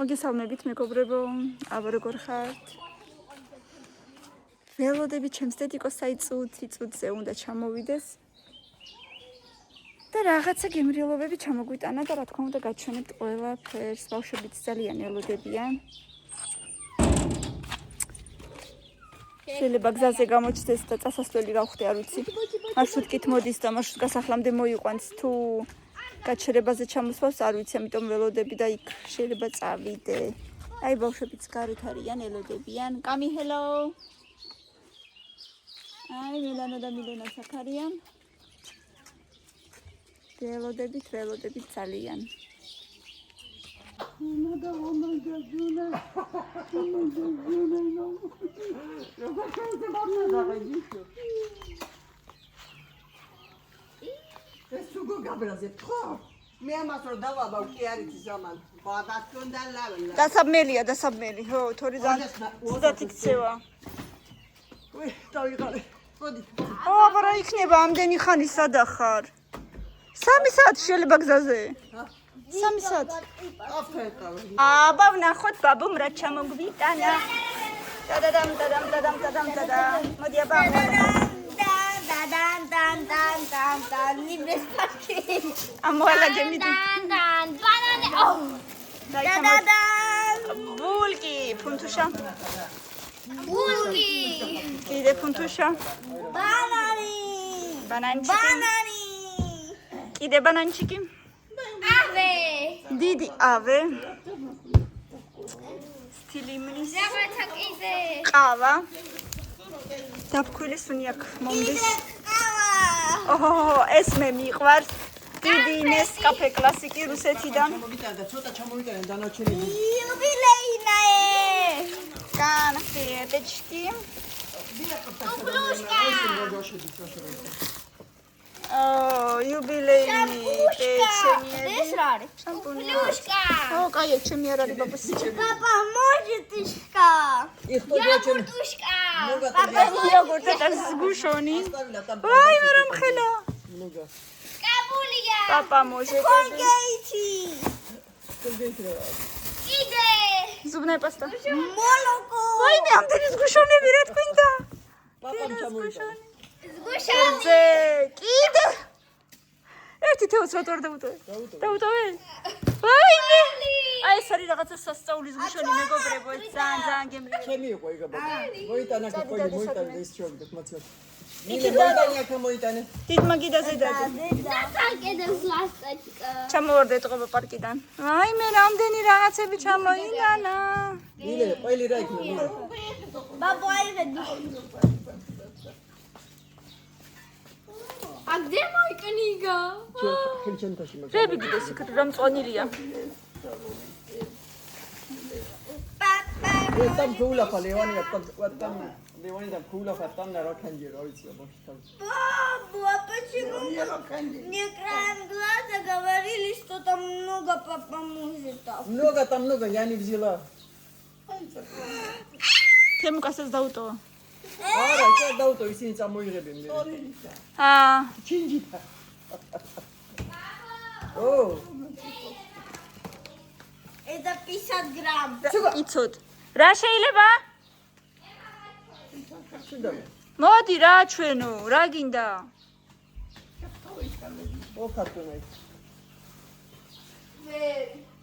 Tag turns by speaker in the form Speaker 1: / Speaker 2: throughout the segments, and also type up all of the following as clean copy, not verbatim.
Speaker 1: მოგესალმებით მეგობრებო, აბა როგორ ხართ? ველოდები ჩემს დედიკოს საიწუთზე უნდა ჩამოვიდეს და რაღაცა გემრიელობები ჩამოგვიტანა და რა თქმა უნდა გაჩვენებთ ყველაფერს. ბავშვებიც ძალიან ელოდებიან. შეიძლება გზაზე გამოჩნდეს და წასასვლელი რა ხდება არ ვიცი. მარშრუტკით მოდის და მარშრუტკას ახლამდე მოიყვანს თუ გაჩერებაზე ჩამოსვავს არ ვიცი, ამიტომ ველოდები და იქ შეიძლება წავიდე. აი ბავშვებიც გარეთ არიან, ელოდებიან. კამი ჰელო. აი მილანა და მილენაც აქ არიან. ველოდებით ძალიან.
Speaker 2: ეს უგო გაბრაზებ ხო? მე ამას რომ დავაბავ კი არის ზამან. ბადათონ და ლალა.
Speaker 1: დასაბმელი, ხო, თორი ზუსტად იქცევა.
Speaker 2: უი, დავიღალე. მოდი.
Speaker 1: აბა რა იქნება ამდენი ხანი სადახარ? 3 საათი შეიძლება გზაზე? 3 საათი.
Speaker 2: აფეთავ.
Speaker 1: აბა ვნახოთ ბაბომ რა ჩამოგვიტანა. დადამ. მოდი აბა.
Speaker 3: Dan libres parque.
Speaker 1: ამოალა გემიდი.
Speaker 3: Dan banane. Oh. Dan.
Speaker 1: ბულკი, ფუნთუშა.
Speaker 3: Bulgi.
Speaker 1: კიდე ფუნთუშა.
Speaker 3: Banani.
Speaker 1: ბანანჩიკი.
Speaker 3: Banani.
Speaker 1: კიდე ბანანჩიკი.
Speaker 3: Ave.
Speaker 1: დიდი ავე. სტილიმნის.
Speaker 3: Zabatakide.
Speaker 1: ყავა. დაფქვილის უნი აქ მომდის. ოჰო, ეს მე მიყვარს. დიდი ნესკაფე კლასიკი რუსეთიდან.
Speaker 2: მოგიტანა და ცოტა ჩამოვიტანა დანარჩენები.
Speaker 3: Юбилейное.
Speaker 1: განხიედეჩკი. იუბილეინი პეჩენიერი.
Speaker 3: ეს რა არის? Плюшка.
Speaker 1: ო, კაი, ჩემი არ არის ბაბუსი.
Speaker 3: Папа, можетишка.
Speaker 2: იხტო ჯაჭენ.
Speaker 3: Йогуртушка.
Speaker 1: პაპა იოგურტი და ზგუშონი. აი, მე რომ ხელა.
Speaker 2: ნუგა.
Speaker 3: Кабулия.
Speaker 1: პაპა მოჟეტები.
Speaker 3: Колгейти. Иде.
Speaker 1: ზუბნაი პასტა.
Speaker 3: Молоко.
Speaker 1: აი, მე ამდენი ზგუშონები რა თქვინდა?
Speaker 2: პაპამ ჩამოვიტანა.
Speaker 3: Сгущенка.
Speaker 1: კიდე. ერთი თეოს რა დავუტოვე? დავუტოვე? აი, მე. აი, ეს არის რაღაცა სასწაულის ზგუშონი მეგობრებო, ეს ძალიან გემრიელი.
Speaker 2: ჩემი იყო იგა ბაბა. მოიტანა კოპოი მოიტანა და ის შევიდეთ მოცილ.
Speaker 1: იქი
Speaker 2: მოიტანა აქ მოიტანა.
Speaker 1: დიდმა გიდაზე დადი.
Speaker 3: Закидывай ласточка.
Speaker 1: ჩამოვარდეთ ყობა პარკიდან. აი, მე რამდენი რაღაცები ჩამოიტანა.
Speaker 2: მილე, ყველი რა იქნება მილე.
Speaker 3: Баба, иди. А где мой книга?
Speaker 2: ხელჩენთაში მაგ.
Speaker 1: რები გიდეს იქ რა მწვანილია.
Speaker 3: Папа.
Speaker 2: там кулафа левани там левани там кулафа там на роканди роицы баштай.
Speaker 3: Папа, а почему мне краем глаза говорили, что там много папа-музыков?
Speaker 2: Много, я не взяла.
Speaker 1: თემუკასაც დაუტოვა.
Speaker 2: არა, და დაუტო ისინი წამოიღებენ მე.
Speaker 1: აა,
Speaker 2: ჩინჯიტა. ო,
Speaker 3: Это 50 грамм.
Speaker 1: იცოდ. რა შეიძლება?
Speaker 2: შიდა.
Speaker 1: მოდი რა ჩვენო, რა გინდა?
Speaker 2: ო ქართონაი.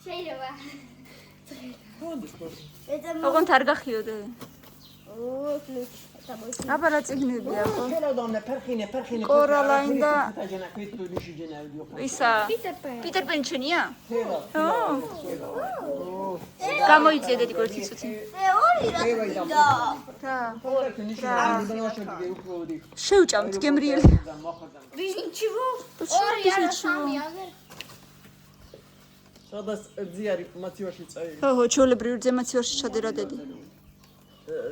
Speaker 3: შეიძლება.
Speaker 2: ხონდის ხო?
Speaker 3: Это
Speaker 1: ოღონდ არ გახიოდე.
Speaker 3: О, ключ. Это мой ключ.
Speaker 1: აბა რა წიგნებია ხო?
Speaker 2: ხელოდან ფერხინე.
Speaker 1: კორალაინ და
Speaker 2: დაჯენა ქეთო ნიში ჯენა ვიდიო.
Speaker 1: ისა.
Speaker 3: Питер Пэн.
Speaker 1: პიტერ პენ ჩვენია?
Speaker 2: ხელა.
Speaker 1: ო, გამოიწია დედიკო ერთი წუთი.
Speaker 3: Теория да.
Speaker 1: რა?
Speaker 2: ხელა ნიში ჯენა დანაშოდი გეუფროდი.
Speaker 1: შევჭამთ გემრიელი.
Speaker 3: Без ничего.
Speaker 1: Почему без
Speaker 3: я
Speaker 1: ничего?
Speaker 3: сам ягер.
Speaker 2: სადაც ძიარი მაციოში წაი.
Speaker 1: ხო, ჩოლებრივ ძემაციოში ჩადერა დედი.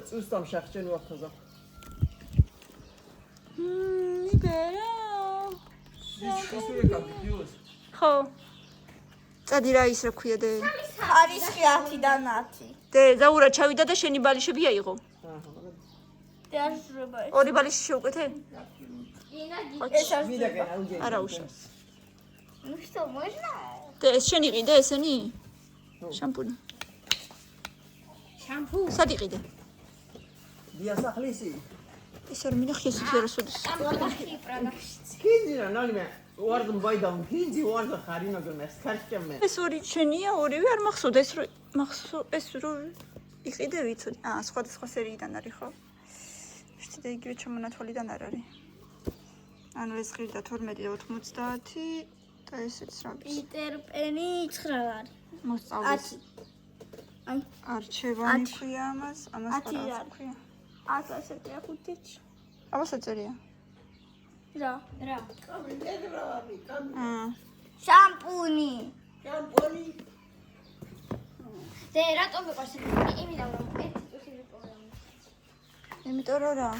Speaker 2: წუსტამ შახჭენ ვახაზა.
Speaker 1: იბერა.
Speaker 2: კასურე კაპიტიოს.
Speaker 1: ხო. წადი რა ის რა ქვია დე?
Speaker 3: არის 10-დან 10.
Speaker 1: დე, ზაურა ჩავიდა და შენი ბალიშები აიღო.
Speaker 3: Держи.
Speaker 1: ორი ბალიში შევკვეთე?
Speaker 3: ეს არის.
Speaker 2: ვიდაგენ აუჯენ.
Speaker 1: არა უშავს.
Speaker 3: Ну что, можно?
Speaker 1: დე, ეს შენი ყიდა ესენი? შამპუნი.
Speaker 3: შამპუ.
Speaker 1: სად იყიდე?
Speaker 2: დიასახლისი.
Speaker 1: ეს არ მინახია სიძერასოდეს.
Speaker 2: Kinzi რა ნალიმე ვარდ მოიდამ kinzi ვარდ ხარინა გმეს ხარჭემე.
Speaker 1: ეს ორი ჩენია, ორივე არ მახსოვდა ეს ეს რო იყიდე ვიცოდი. სხვადასხვა სერიიდან არის ხო? შეთი და იგივე ჩამონათვალიდან არ არის. ანუ ეს ღირდა 12 და 90 და ესეც რა ვიცი.
Speaker 3: პიტერ პენი 9 არის.
Speaker 1: მოსწავლის.
Speaker 3: აი,
Speaker 1: არჩევანი ქვია ამას
Speaker 3: ათი
Speaker 1: რა
Speaker 3: არის.
Speaker 1: ქვია?
Speaker 3: 100-ია 5-ში.
Speaker 1: აბა საწერია.
Speaker 3: რა?
Speaker 2: კამილეგრავი
Speaker 3: შამპუნი.
Speaker 2: შამპუნი.
Speaker 3: და რატომ მიყვარს? იმიტომ რომ ერთი წუთი ვიპოვე.
Speaker 1: იმიტომ რომ რა?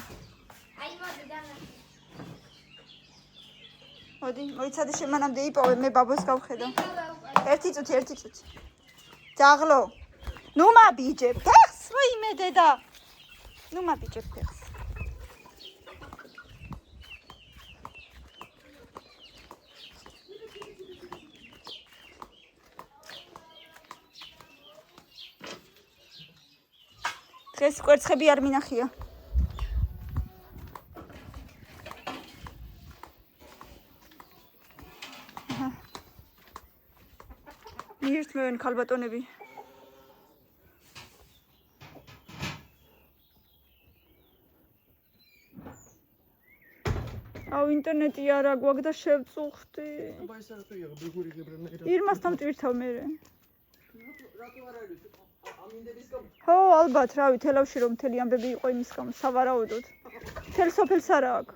Speaker 3: აი მოდი დანა.
Speaker 1: მოდი, მოიცადე შემანამდე იპოვე, მე ბაბოს გავხედო. ერთი წუთი. ძაღლო. ნუ მაბიჯებ, ფეხს ვიმე დედა. ნუ მაბიჯებ ფეხს. დღეს კვერცხები არ მინახია. მიირთმევენ ქალბატონები. აუ ინტერნეტი არა გვაქვს და შევწუხდი.
Speaker 2: აბა ეს რა თქია ბიგური გებრნაირა.
Speaker 1: ირმასთან მტვირთავ მე.
Speaker 2: რატო არ არის? ამინდების გამ.
Speaker 1: ხო, ალბათ, რავი, თელავში რომ მთელი ამბები იყო იმის გამო, სავარაუდოდ. მთელ სოფელს არა აქვს.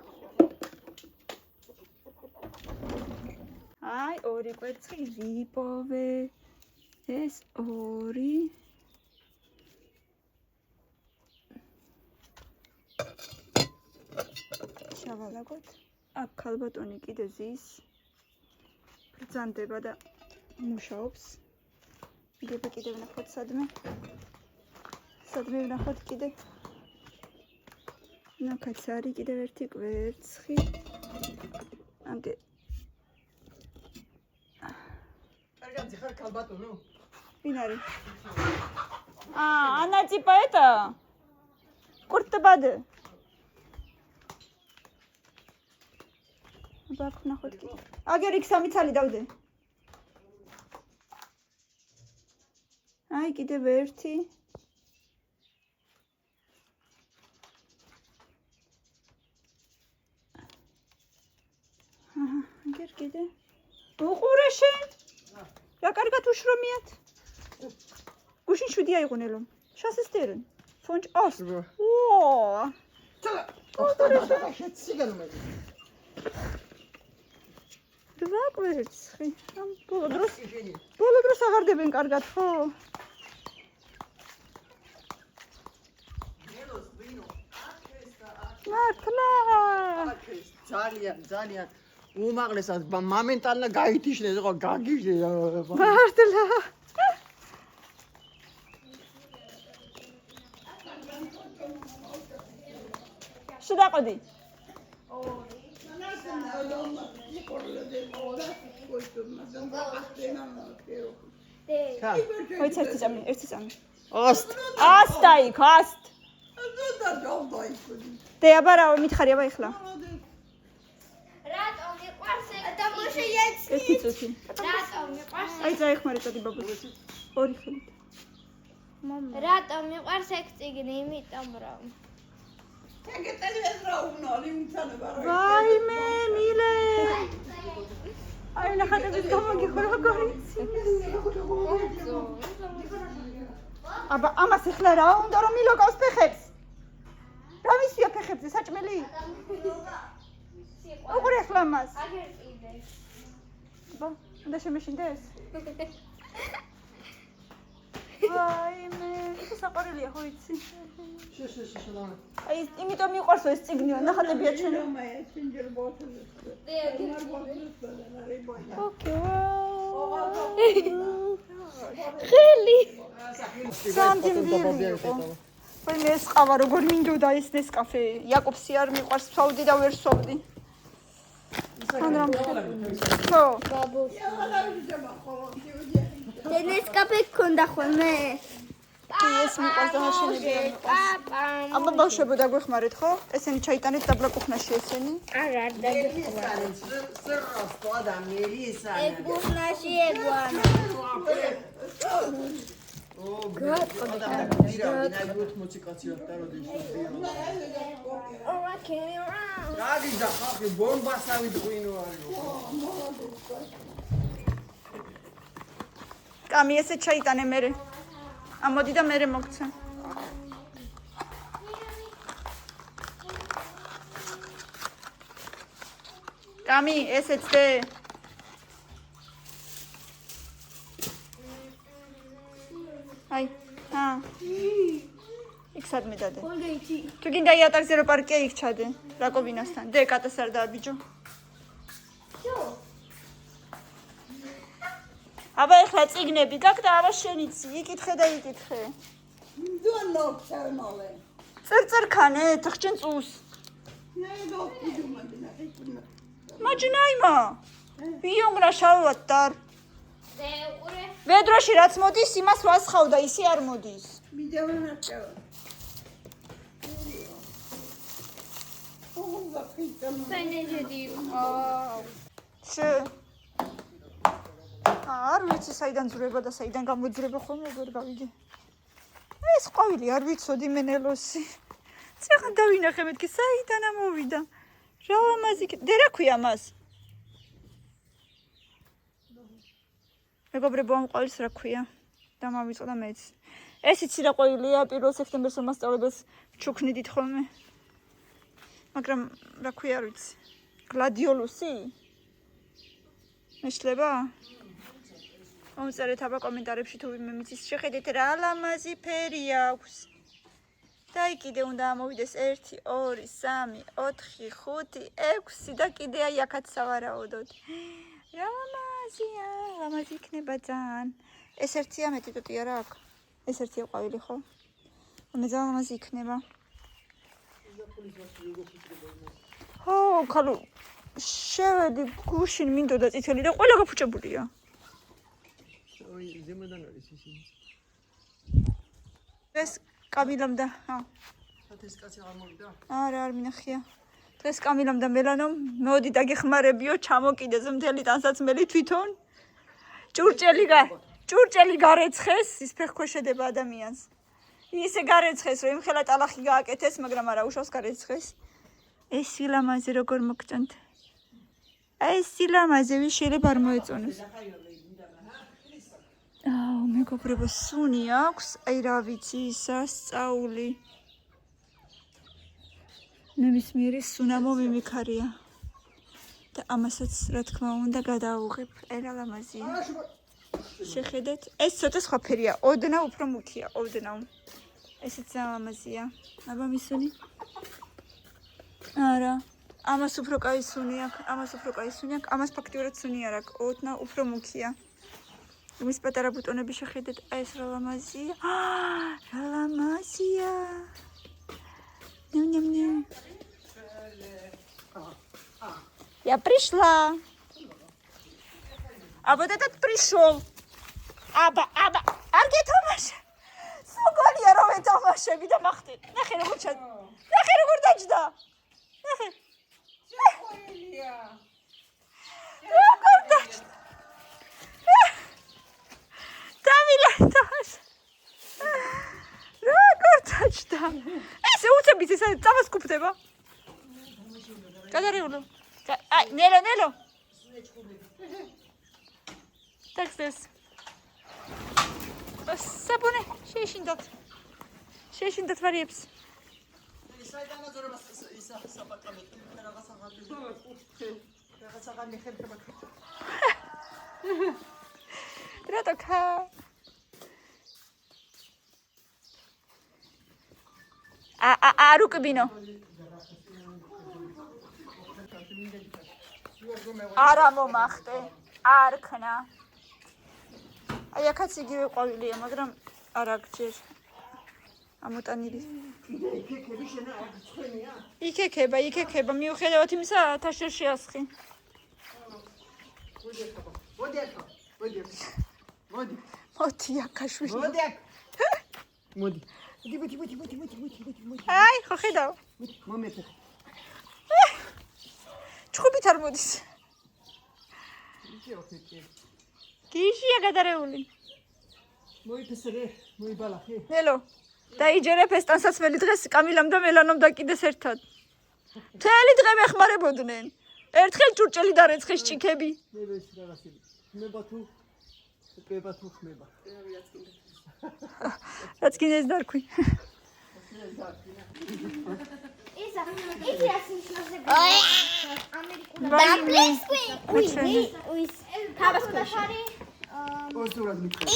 Speaker 1: აი, ორი კვერცხი ვიპოვე. ეს ორი. ჩავალაგოთ. აქ ქალბატონი კიდე ზის. ბრძანდება და მუშაობს. იგივე კიდე ვნახოთ სადმე ვნახოთ კიდე. ნახეთ არის კიდევ ერთი კვერცხი. ამგე
Speaker 2: კარგად ხარ ქალბატონო?
Speaker 1: ვინ არის? ანა ციპაეტა. კურტბად. აბა ვნახოთ კიდე. აგერ იქ სამი ცალი დავდე. აი კიდევ ერთი. აგერ კიდე. უყურე შენ? რა კარგად უშრომიათ? გუშინ 7 აიღონელო. შასესტერენ. ფონჭ ოს. ო!
Speaker 2: ოღონდ შეციგან მე.
Speaker 1: რა კვერცხი? ამ ბოლო დროს აღარდებენ კარგად, ხო? მართლა.
Speaker 2: ძალიან უმაღლესად მომენტალნა გაითიშნეს ხო გაგიჟე.
Speaker 1: მართლა. შედაყოდი. ოიც ერთი წამი.
Speaker 2: ოსტ.
Speaker 1: ასტაი, ქასტ. და აბა რა მითხარი აბა ეხლა.
Speaker 3: რატომ მიყვარს ეგ და მოშეიეც?
Speaker 1: ერთი წუთი.
Speaker 3: რატომ მიყვარს?
Speaker 1: აი წაეხმარე წოდი ბაბუს. ორი ხელით.
Speaker 3: რატომ მიყვარს ეგ წიგნი? იმიტომ რომ
Speaker 1: ვაიმე, მილე. აი ნახატების გამოგიხო როგორი. აბა ამას ეხლა რა უნდა რომ მილოკავს ფეხებს? რა მისია ფეხებზე საჭმელი? უყურე ახლა მას.
Speaker 3: აგერ კიდე.
Speaker 1: აბა, უნდა შემეშინდეს? ვაიმე, ეს საყვარელია ხო იცი?
Speaker 2: შეშეშეშე.
Speaker 1: აი, იმიტომ მიყვარს ეს წიგნიო, ნახატებია ჩვენი. ხელი. სანდიმდილი იყო. ვაი მე ეს ყავა როგორ მინდოდა ეს ნესკაფე. იაკობსი არ მიყვარს, ვსვავდი და ვერ სვავდი. სანდრამ. ხო.
Speaker 3: და ნესკაფე გქონდა ხოლმე?
Speaker 1: ეს მიყვარს და მაშინები არ მიყვარს. აბა ბავშვებო დაგვეხმარეთ ხო? ესენი ჩაიტანეთ დაბლა კუხნაში ესენი.
Speaker 3: არა, არ დაგეხმარა.
Speaker 2: სროსტო და მელისა.
Speaker 3: კუხნაში ეგვანა.
Speaker 2: რაგიდა ხალხი ბომბასავით ღვინოარიო.
Speaker 1: კამი ესე ჩაიტანე მერე. ამოდი და მერე მოგცე. კამი ესეც დე. აი, იქ სადმე დადე. თუ გინდა იატაკზე რო პარკია იქ ჩადე. რაკობინასთან. დე კატას არ დააბიჯო. აბა ეხლა წიგნები გაქვს და აბა შენიცი, იკითხე და იკითხე.
Speaker 2: დონო ჩერმოლე.
Speaker 1: წერწერქანე, თახჩენ წუს. მაჯნაიმა. ვიომრა შალვატარ. ვედროში რაც მოდის, იმას ვასხავ და ისი არ მოდის.
Speaker 2: მიდევანაჭა.
Speaker 1: შე. არ ვიცი საიდან ძრება და საიდან გამოძრება ხოლმე ვერ გავიგე. ეს ყვავილი არ ვიცოდი მენელოსი. ცეხან დავინახე მეთქი საიდან ამოვიდა. რა ლამაზი დე რა ქვია მას? მეგობრებო ამ ყვავილს რა ქვია? დამავიწყდა მეც. ეს იცი რა ყვავილია 1 სექტემბერს მასწავლებელს ჩუქნიდით ხოლმე. მაგრამ რა ქვია არ ვიცი. გლადიოლუსი? მეშლება? მომწერეთ აბა კომენტარებში თუ ვინმე მიცის შეხედეთ რა ლამაზი ფერი აქვს. და კიდე უნდა ამოვიდეს 1 2 3 4 5 6 და კიდე აი აქაც სავარაუდოდ. რა ლამაზია, ლამაზი იქნება ძალიან. ეს ერთია მეტი ტოტი არა აქვს. ეს ერთია ყვავილი ხო? მე ძალიან ლამაზი იქნება. ო, ქალო შევედი გუშინ მინდოდა წითელი და ყველა გაფუჭებულია. ეს კამილამ და არა არ მინახია. დღეს კამილამ და მელანომ მოდი დაგეხმარებიო ჩამოკიდეს მთელი ტანსაცმელი თვითონ. ჭურჭელი გარეცხეს, ის ფეხქვეშედება ადამიანს. ისე გარეცხეს, რომ იმხელა ტალახი გააკეთეს, მაგრამ არა უშავს გარეცხეს. ეს სილამაზე როგორ მოგწონთ? ეს სილამაზე ვის შეიძლება არ მოეწონოს. აუ, მეგობრებო, სუნი აქვს, აი რა ვიცი, სასწაული. ნებისმიერი სუნამო მიმიქარია. და ამასაც რა თქმა უნდა გადავუღებ. აი რა ლამაზია. შეხედეთ, ეს ცოტა სხვა ფერია, ოდნავ უფრო მუქია, ოდნავ. ესეც ლამაზია. აბა მისუნი? არა, ამას უფრო კაი სუნი აქვს, ამას ფაქტიურად სუნი არ აქვს, ოდნავ უფრო მუქია. იმის პატარა ბუტონები შეხედეთ, აი ეს რა ლამაზია. რა ლამაზია. Ням-ням-ням. Я пришла. А вот этот пришел. Аба. Арге Томаша. Суголия рове Томаша, вида махти. Нахи როგორ ჩად. ნახე როგორ დაჭდა. ნახე.
Speaker 2: Ყვავილია.
Speaker 1: როგორ დაჭდა. დამილა Томаша. როგორ დაჭდა. ესე უცებით ეს წამას კუფდება. გადარეულო. აი, ნელო. ტექსტს. საბუნე, შეშინდათ ვარიებს.
Speaker 2: საიდანაც როა ისა საპატამეტი რაღაცა ხერხება.
Speaker 1: რატო ხა? არ უკბინო. არა მომახტე, არ ქნა. აი აქაც იგივე ყვავილია, მაგრამ არ აგჯერ. ამოტანილი. იქექება, მიუხედავად იმისა, თაშერ შეასხი.
Speaker 2: მოდი.
Speaker 1: მოდი აქაშვილი.
Speaker 2: მოდი. მოდი. მოდი.
Speaker 1: აი, ხო ხედავ.
Speaker 2: მომეთე.
Speaker 1: ჩხუბით არ მოდის. გიშია გადარეული.
Speaker 2: მოიფესრე, მოიბალახე.
Speaker 1: ნელო. დაიჯერე ფესტანსაცმელი დღეს კამილამ და მელანომ დაკიდეს ერთად. მთელი დღე მეხმარებოდნენ. ერთხელ ჭურჭელი დარეცხეს ჭიქები.
Speaker 2: მე ეს რაღაცები. ხმება თუ ხმება.
Speaker 1: რაც კიდე ეს დარქვი.
Speaker 2: პოსტურად მითხარ.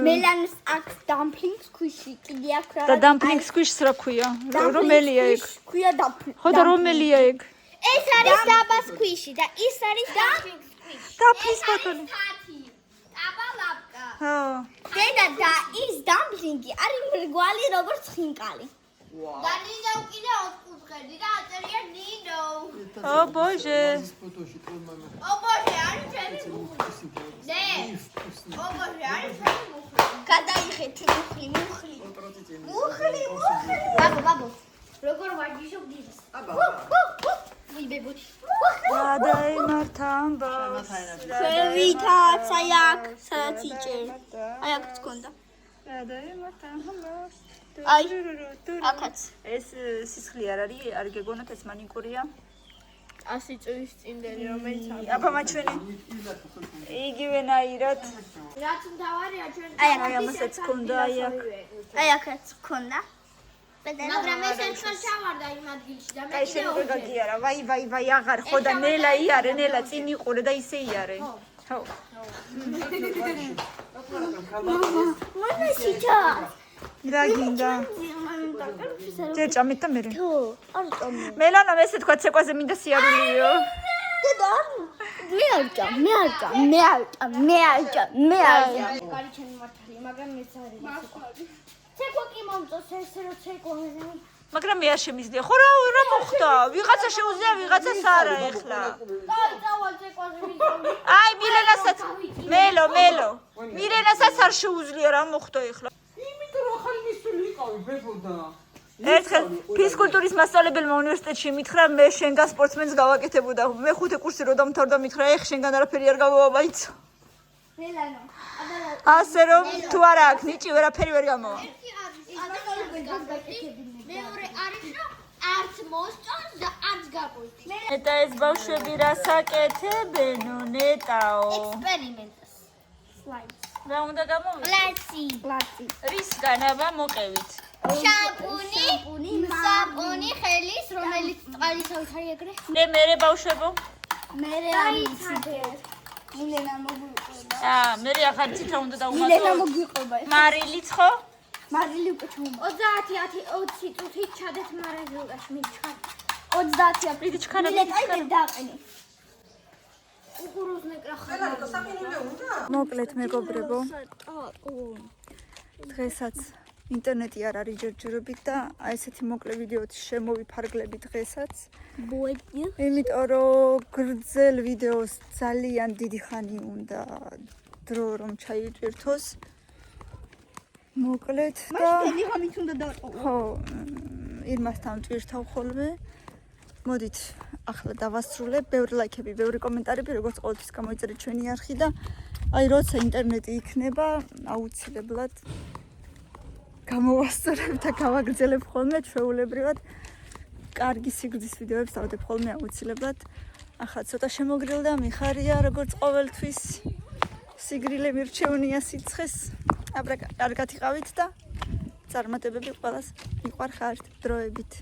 Speaker 3: მელანს აქვს დამპლინგს ქვიში, კიდე აქვს
Speaker 1: და დამპლინგს ქვიშს რა ქვია? რომელია ეგ?
Speaker 3: ქვია დამპლინგ.
Speaker 1: ხო და რომელია ეგ?
Speaker 3: ეს არის დაბას ქვიში და ის არის დამპლინგს ქვიში.
Speaker 1: დაფის ბატონი.
Speaker 3: ტაბალაპკა.
Speaker 1: ხო.
Speaker 3: დედა და ის დამპლინგი არის მრგვალი როგორც ხინკალი. და ნინო კიდე ოთხკუთხედი და აწერია ნინო.
Speaker 1: ო ბოჟე.
Speaker 2: ფოტოში ტოლმამა.
Speaker 3: ო ბოჟე, არის ჩემი მუხლი. 네. ო ბოჟე, არის ჩემი მუხლი. გადაიხეთ მუხლი. ბაბო. როგორ ვაჯიშობ დის? ვიბებოდი.
Speaker 1: გადაიმართ ამბავს.
Speaker 3: ხევითაც აი აქ, სადაც იჭერ. აი აქ თქონდა.
Speaker 1: გადაიმართ ამბავს.
Speaker 3: აი, აქაც.
Speaker 1: ეს სისხლი არ არის, არ გეგონოთ ეს მანიკურია.
Speaker 3: 100 წლის წინდელი რომელიც არის.
Speaker 1: აბა მაჩვენი. იგივენაირად.
Speaker 3: რაც მთავარია ჩვენ
Speaker 1: აი ამასაც ქონდა აი აქ.
Speaker 3: აი აქაც ქონდა. მაგრამ ეს ერთხელ ჩავარდა იმ ადგილში და მე
Speaker 1: აი შენ უკვე გაგიარა. ვაი, აღარ ხო და ნელა იარე, ნელა წინ იყურე და ისე იარე. ხო.
Speaker 3: მონა სიჩა.
Speaker 1: რა გინდა? ჯერ ჭამეთ და მე.
Speaker 3: თუ, არ წამო.
Speaker 1: მელანამ ესე თქვა ცეკვაზე მინდა სიარულიო.
Speaker 3: დედა, მე არ წამ. კარი ჩემი მართალია, მაგრამ ეს არის. ცეკვა კი მომწონს ეს რო ცეკვა.
Speaker 1: მაგრამ მე არ შემიძლია. ხო რა მოხდა? ვიღაცა შეუძლია, ვიღაცას არა ეხლა.
Speaker 3: აი, დავალ ცეკვაზე მიწონი.
Speaker 1: აი მილენასაც მელო. მილენასაც არ შეუძლია რა მოხდა ეხლა.
Speaker 2: იმიტომ რომ ახალი მისული იყავი ბებოდა.
Speaker 1: ერთხელ ფიზკულტურის მასწავლებელმა უნივერსიტეტში მითხრა მე შენგან სპორტსმენს გავაკეთებოდა. მე 5 კურსი რო დამთავრდა მითხრა ეხ შენგან არაფერი არ გავავაიცო.
Speaker 3: მელანო.
Speaker 1: ასე რომ თუ არა აქვს ნიჭი ვერაფერი ვერ გამოვა.
Speaker 3: მეორე არის რომ არც მოსწონს და არც გაგვიწევს.
Speaker 1: ნეტა ეს ბავშვები რას აკეთებენო ნეტაო?
Speaker 3: ექსპერიმენტს.
Speaker 1: რა უნდა გამოვიდეთ?
Speaker 3: ლაცი.
Speaker 1: რისგან აბა მოყევით?
Speaker 3: შამპუნი, ხელის, რომელიც წყალისავით არის ეგრე.
Speaker 1: მე ბავშვებო.
Speaker 3: მე არის მილენა მოგვიყვება.
Speaker 1: მე ახალი ცითა უნდა
Speaker 3: მილენა
Speaker 1: დაუმატო.
Speaker 3: მოგვიყვება.
Speaker 1: მარილიც ხო?
Speaker 3: მარილი უკვე ჩუმ. 30 წუთი ჩადეთ მარილაში მიჩქარ. 30
Speaker 1: პრიდი ჩქარა.
Speaker 3: დაყენი. უყუროს ნეკრახა.
Speaker 1: მოკლედ მეგობრებო. დღესაც ინტერნეტი არ არის ჯერჯერობით და აი ესეთი მოკლე ვიდეოთი შემოვიფარგლები დღესაც.
Speaker 3: ბოიგი.
Speaker 1: იმიტომ რომ გრძელ ვიდეოს ძალიან დიდი ხანი უნდა დრო რომ ჩაიჭირთოს. მოკლედ და
Speaker 3: მე ხამით უნდა დავყო.
Speaker 1: ხო, ირმასთან მჭირთავ ხოლმე. მოდით, ახლა დავასრულებ. ბევრი ლაიქები, ბევრი კომენტარები, როგორც ყოველთვის გამოიწერეთ ჩვენი არხი და აი როცა ინტერნეტი იქნება, აუცილებლად გამოვასწორებ და გავაგრძელებ ხოლმე ჩვეულებრივად. კარგი სიგრძის ვიდეოებს დავდებ ხოლმე აუცილებლად. ახლა ცოტა შემოგრილდა, მიხარია როგორც ყოველთვის. სიგრილე მირჩევნია სიცხეს. კარგად იყავით და წარმატებები ყველას მიყვარხართ დროებით.